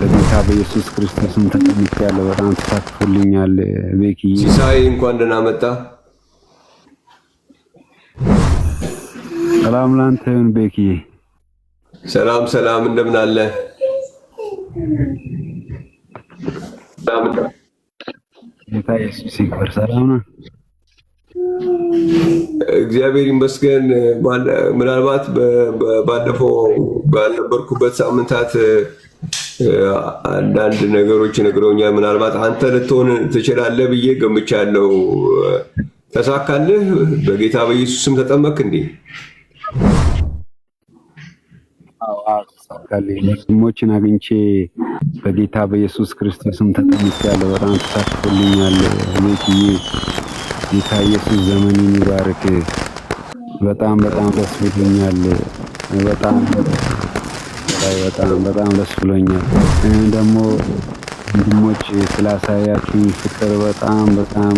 በጌታ በኢየሱስ ክርስቶስም ተጠምቄያለሁ። በጣም ተሳክቶልኛል። ቤኪዬ ሲሳይ እንኳን ደህና መጣ። ሰላም ላንተ ይሁን ቤኪዬ። ሰላም ሰላም፣ እንደምን አለ? ጌታ ኢየሱስ ይክበር። ሰላም ነው፣ እግዚአብሔር ይመስገን። ምናልባት ባለፈው ባልነበርኩበት ሳምንታት አንዳንድ ነገሮች ነግረውኛል። ምናልባት አንተ ልትሆን ትችላለህ ብዬ ገምቻለሁ። ተሳካልህ? በጌታ በኢየሱስ ስም ተጠመቅ እንዴ? ተሳካልኝ። ወንድሞችን አግኝቼ በጌታ በኢየሱስ ክርስቶስም ተጠምቄያለሁ። በጣም ተሳክቶልኛል። ቤትዬ ጌታ ኢየሱስ ዘመንን ይባርክ። በጣም ደስ ብሎኛል። በጣም ደስ ብሎኛል። ደግሞ ወንድሞች ስላሳያችሁ ፍቅር በጣም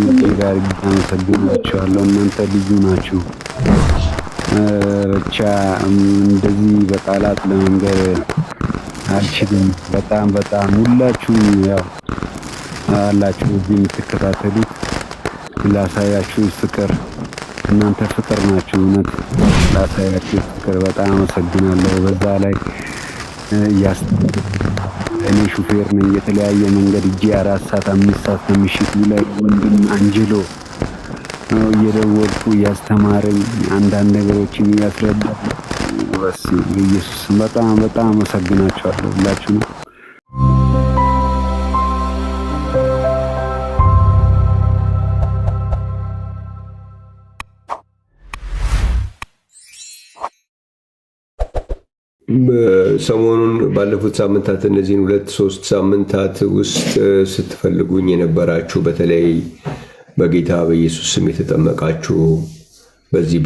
እጅግ አድርጌ አመሰግናችኋለሁ። እናንተ ልዩ ናችሁ። ብቻ እንደዚህ በቃላት ለመንገር አልችልም። በጣም ሁላችሁም ያው አላችሁ እዚህ የምትከታተሉት ላሳያችሁ ፍቅር፣ እናንተ ፍቅር ናችሁ። እውነት ላሳያችሁ ፍቅር በጣም አመሰግናለሁ። በዛ ላይ እኔ ሹፌር ነኝ። የተለያየ መንገድ እጄ 4 ሰዓት 5 ሰዓት ከምሽቱ ላይ ወንድም አንጀሎ እየደወልኩ እያስተማረኝ አንዳንድ ነገሮችን እያስረዳ ኢየሱስ በጣም አመሰግናችኋለሁ ሁላችሁንም። ሰሞኑን ባለፉት ሳምንታት እነዚህን 2-3 ሳምንታት ውስጥ ስትፈልጉኝ የነበራችሁ በተለይ በጌታ በኢየሱስ ስም የተጠመቃችሁ በዚህ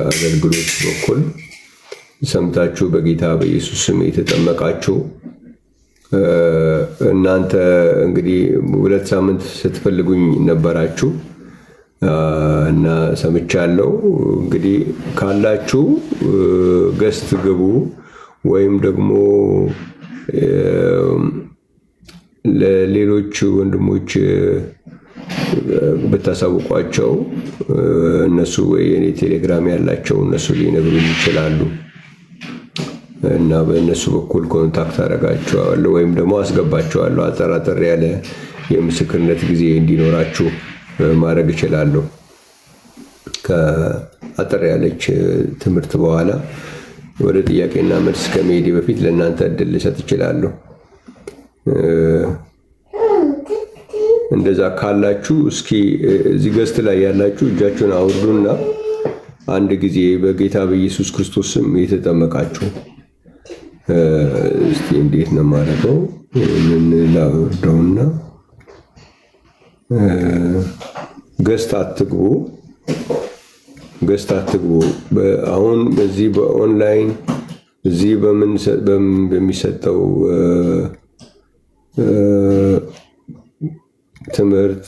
አገልግሎት በኩል ሰምታችሁ በጌታ በኢየሱስ ስም የተጠመቃችሁ እናንተ እንግዲህ 2 ሳምንት ስትፈልጉኝ ነበራችሁ እና ሰምቻለሁ። እንግዲህ ካላችሁ ገስት ግቡ ወይም ደግሞ ለሌሎች ወንድሞች ብታሳውቋቸው እነሱ ወይ የኔ ቴሌግራም ያላቸው እነሱ ሊነግሩኝ ይችላሉ እና በእነሱ በኩል ኮንታክት አደርጋቸዋለሁ ወይም ደግሞ አስገባቸዋለሁ። አጠራጠር ያለ የምስክርነት ጊዜ እንዲኖራችሁ ማድረግ እችላለሁ። ከአጠር ያለች ትምህርት በኋላ ወደ ጥያቄና መልስ ከመሄዴ በፊት ለእናንተ እድል ልሰጥ እችላለሁ። እንደዛ ካላችሁ እስኪ እዚህ ገስት ላይ ያላችሁ እጃችሁን አውርዱና አንድ ጊዜ በጌታ በኢየሱስ ክርስቶስ ስም የተጠመቃችሁ እስቲ እንዴት ነው ማለፈው? ምን ላውርደውና ገስት አትግቡ። አሁን በዚህ በኦንላይን እዚህ በሚሰጠው ትምህርት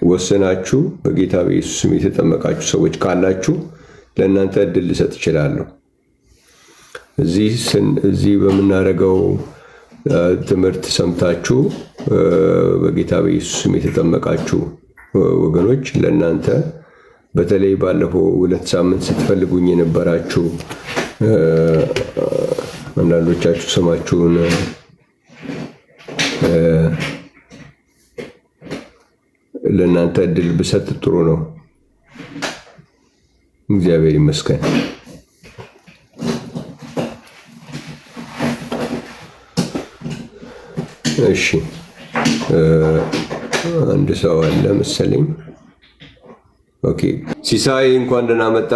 ወሰናችሁ በጌታ በኢየሱስ ስም የተጠመቃችሁ ሰዎች ካላችሁ ለእናንተ እድል ልሰጥ እችላለሁ። እዚህ በምናደርገው ትምህርት ሰምታችሁ በጌታ በኢየሱስ ስም የተጠመቃችሁ ወገኖች ለእናንተ በተለይ ባለፈው 2 ሳምንት ስትፈልጉኝ የነበራችሁ አንዳንዶቻችሁ ስማችሁን ለእናንተ እድል ብሰጥ ጥሩ ነው። እግዚአብሔር ይመስገን። እሺ አንድ ሰው አለ መሰለኝ። ኦኬ ሲሳይ እንኳን ደህና መጣ።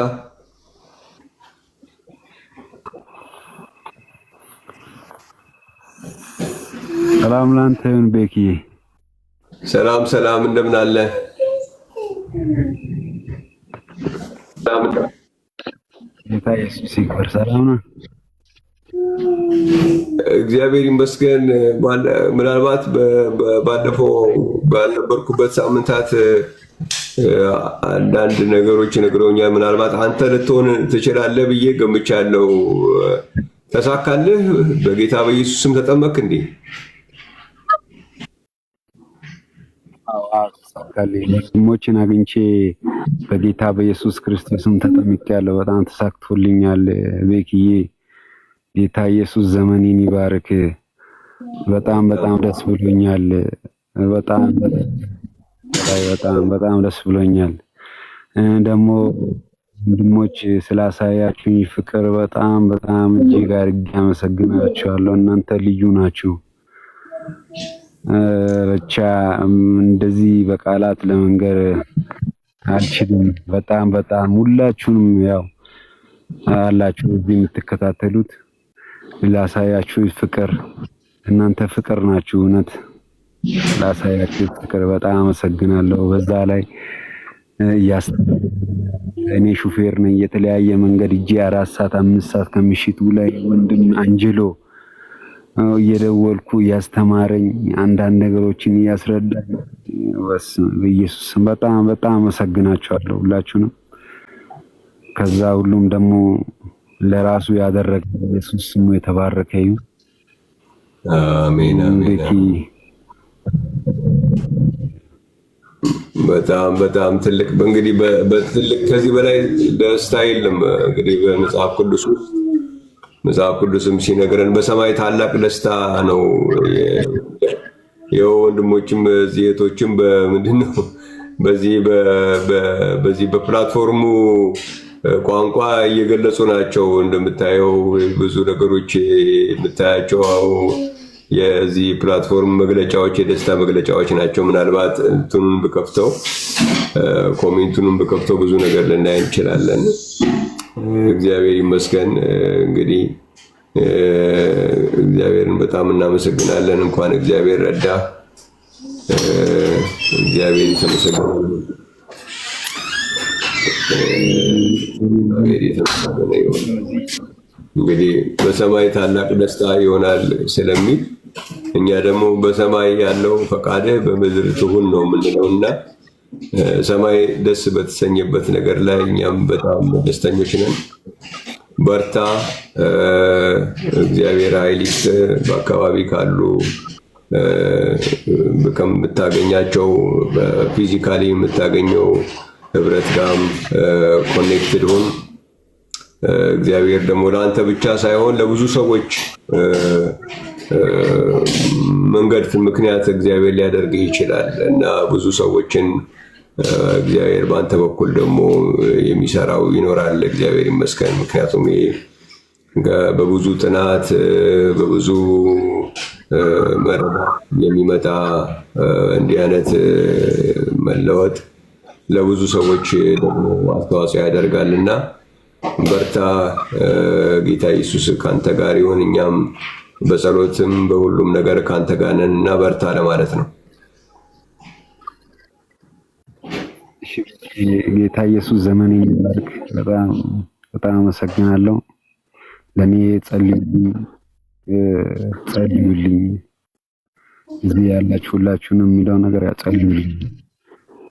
ሰላም ላንተ ይሁን ቤኪዬ። ሰላም፣ እንደምን አለ? ጌታ ኢየሱስ ይክበር። ሰላም ነው፣ እግዚአብሔር ይመስገን። ምናልባት ባለፈው ባልነበርኩበት ሳምንታት አንዳንድ ነገሮች ነግረውኛል። ምናልባት አንተ ልትሆን ትችላለህ ብዬ ገምቻለሁ። ተሳካልህ? በጌታ በኢየሱስ ስም ተጠመቅ እንዴ? ተሳካልኝ። ወንድሞችን አግኝቼ በጌታ በኢየሱስ ክርስቶስም ተጠምቄያለሁ። በጣም ተሳክቶልኛል። ቤክዬ ጌታ ኢየሱስ ዘመኔን ይባርክ። በጣም ደስ ብሎኛል። በጣም ደስ ብሎኛል። ደግሞ ወንድሞች ስላሳያችሁኝ ፍቅር በጣም እጅግ አድርጌ አመሰግናችኋለሁ። እናንተ ልዩ ናችሁ። ብቻ እንደዚህ በቃላት ለመንገር አልችልም። በጣም ሁላችሁንም ያው አላችሁ እዚህ የምትከታተሉት ላሳያችሁ ፍቅር እናንተ ፍቅር ናችሁ። እውነት ላሳያችሁ ፍቅር በጣም አመሰግናለሁ። በዛ ላይ እኔ ሹፌር ነኝ። የተለያየ መንገድ እጄ 4 ሰዓት 5 ሰዓት ከምሽቱ ላይ ወንድም አንጀሎ እየደወልኩ እያስተማረኝ አንዳንድ ነገሮችን እያስረዳኝ በኢየሱስ በጣም አመሰግናችኋለሁ ሁላችሁንም። ከዛ ሁሉም ደግሞ ለራሱ ያደረገ ኢየሱስ ስሙ የተባረከ ይሁን። አሜን። በጣም ትልቅ እንግዲህ በትልቅ ከዚህ በላይ ደስታ የለም። እንግዲህ በመጽሐፍ ቅዱስም ሲነግረን በሰማይ ታላቅ ደስታ ነው። የወንድሞችም እህቶችም በምንድነው በዚህ በፕላትፎርሙ ቋንቋ እየገለጹ ናቸው። እንደምታየው ብዙ ነገሮች የምታያቸው የዚህ ፕላትፎርም መግለጫዎች የደስታ መግለጫዎች ናቸው። ምናልባት እንትኑን ብከፍተው ኮሜንቱንም ብከፍተው ብዙ ነገር ልናይ እንችላለን። እግዚአብሔር ይመስገን። እንግዲህ እግዚአብሔርን በጣም እናመሰግናለን። እንኳን እግዚአብሔር ረዳ። እግዚአብሔር የተመሰገነ ይሁን። እንግዲህ በሰማይ ታላቅ ደስታ ይሆናል ስለሚል እኛ ደግሞ በሰማይ ያለው ፈቃድህ በምድር ትሁን ነው የምንለውና ሰማይ ደስ በተሰኘበት ነገር ላይ እኛም በጣም ደስተኞች ነን። በርታ። እግዚአብሔር ኃይል ይስጥ። በአካባቢ ካሉ ከምታገኛቸው በፊዚካሊ የምታገኘው ህብረት ጋርም ኮኔክትድ ሁን። እግዚአብሔር ደግሞ ለአንተ ብቻ ሳይሆን ለብዙ ሰዎች መንገድ ምክንያት እግዚአብሔር ሊያደርግህ ይችላል እና ብዙ ሰዎችን እግዚአብሔር በአንተ በኩል ደግሞ የሚሰራው ይኖራል። እግዚአብሔር ይመስገን። ምክንያቱም በብዙ ጥናት በብዙ መረዳት የሚመጣ እንዲህ አይነት መለወጥ ለብዙ ሰዎች ደግሞ አስተዋጽኦ ያደርጋልና በርታ። ጌታ ኢየሱስ ካንተ ጋር ይሁን። እኛም በጸሎትም በሁሉም ነገር ካንተ ጋር ነን እና በርታ ለማለት ነው። ጌታ ኢየሱስ ዘመኔን ይባርክ። በጣም አመሰግናለሁ። ለኔ ጸልዩልኝ። እዚህ ያላችሁ ሁላችሁንም የሚለው ነገር ያጸልዩልኝ።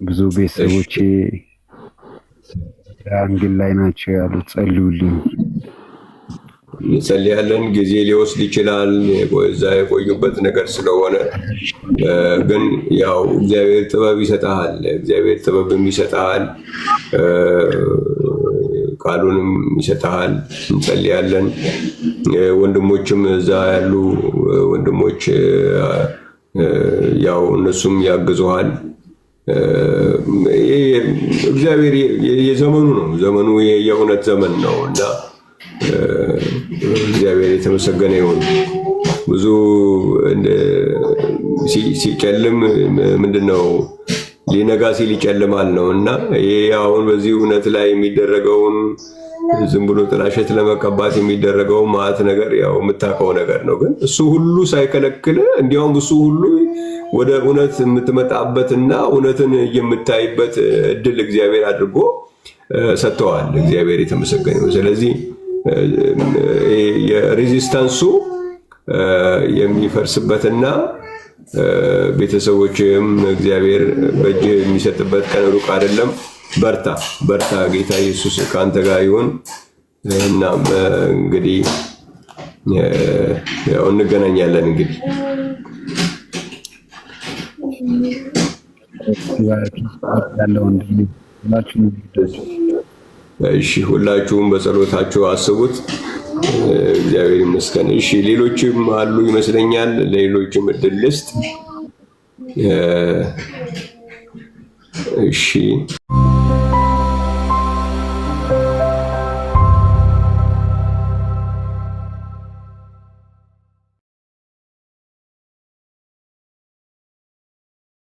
ብዙ ቤተሰቦቼ አንግል ላይ ናቸው ያሉት። ጸልዩልኝ። እንጸልያለን። ጊዜ ሊወስድ ይችላል እዛ የቆዩበት ነገር ስለሆነ፣ ግን ያው እግዚአብሔር ጥበብ ይሰጣል። እግዚአብሔር ጥበብም ይሰጣል፣ ቃሉንም ይሰጣል። እንጸልያለን። ወንድሞችም እዛ ያሉ ወንድሞች ያው እነሱም ያግዙሃል። እግዚአብሔር የዘመኑ ነው። ዘመኑ የእውነት ዘመን ነው እና እግዚአብሔር የተመሰገነ ይሁን። ብዙ ሲጨልም ምንድነው ሊነጋ ሲል ይጨልማል ነው እና ይሄ አሁን በዚህ እውነት ላይ የሚደረገውን ዝም ብሎ ጥላሸት ለመቀባት የሚደረገው ማዕት ነገር ያው የምታውቀው ነገር ነው። ግን እሱ ሁሉ ሳይከለክል እንዲያውም እሱ ሁሉ ወደ እውነት የምትመጣበትና እውነትን የምታይበት እድል እግዚአብሔር አድርጎ ሰጥተዋል። እግዚአብሔር የተመሰገነ ይሁን። ስለዚህ የሬዚስታንሱ የሚፈርስበትና ቤተሰቦችም እግዚአብሔር በእጅ የሚሰጥበት ቀን ሩቅ አይደለም። በርታ በርታ፣ ጌታ ኢየሱስ ከአንተ ጋር ይሁን። እና እንግዲህ ያው እንገናኛለን እንግዲህ እሺ፣ ሁላችሁም በጸሎታችሁ አስቡት። እግዚአብሔር ይመስገን። እሺ፣ ሌሎችም አሉ ይመስለኛል። ለሌሎችም እድል ልስጥ። እሺ